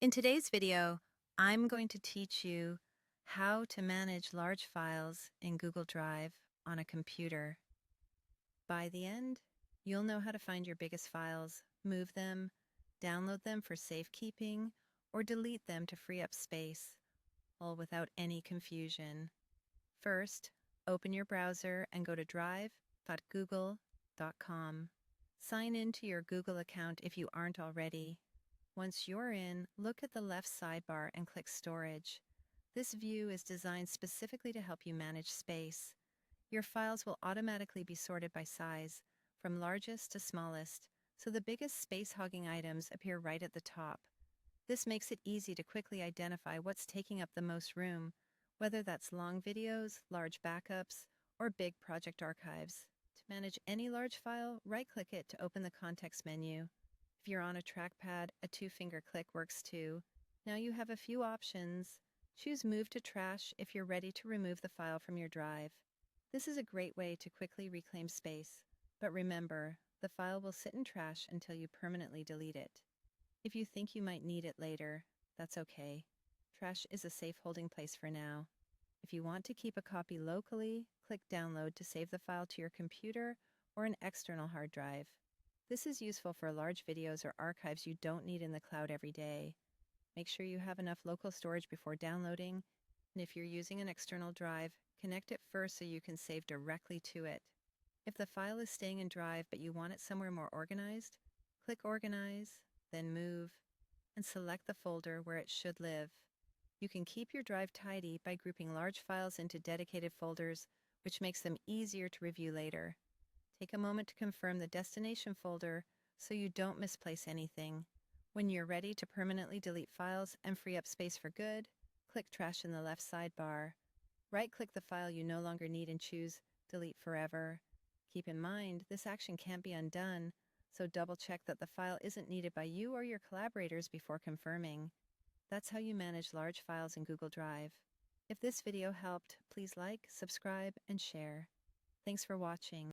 In today's video, I'm going to teach you how to manage large files in Google Drive on a computer. By the end, you'll know how to find your biggest files, move them, download them for safekeeping, or delete them to free up space, all without any confusion. First, open your browser and go to drive.google.com. Sign in to your Google account if you aren't already. Once you're in, look at the left sidebar and click Storage. This view is designed specifically to help you manage space. Your files will automatically be sorted by size, from largest to smallest, so the biggest space-hogging items appear right at the top. This makes it easy to quickly identify what's taking up the most room, whether that's long videos, large backups, or big project archives. To manage any large file, right-click it to open the context menu. If you're on a trackpad, a two-finger click works too. Now you have a few options. Choose Move to Trash if you're ready to remove the file from your drive. This is a great way to quickly reclaim space, but remember, the file will sit in trash until you permanently delete it. If you think you might need it later, that's okay. Trash is a safe holding place for now. If you want to keep a copy locally, click Download to save the file to your computer or an external hard drive. This is useful for large videos or archives you don't need in the cloud every day. Make sure you have enough local storage before downloading, and if you're using an external drive, connect it first so you can save directly to it. If the file is staying in Drive but you want it somewhere more organized, click Organize, then Move, and select the folder where it should live. You can keep your drive tidy by grouping large files into dedicated folders, which makes them easier to review later. Take a moment to confirm the destination folder so you don't misplace anything. When you're ready to permanently delete files and free up space for good, click Trash in the left sidebar. Right-click the file you no longer need and choose Delete Forever. Keep in mind, this action can't be undone, so double-check that the file isn't needed by you or your collaborators before confirming. That's how you manage large files in Google Drive. If this video helped, please like, subscribe, and share. Thanks for watching.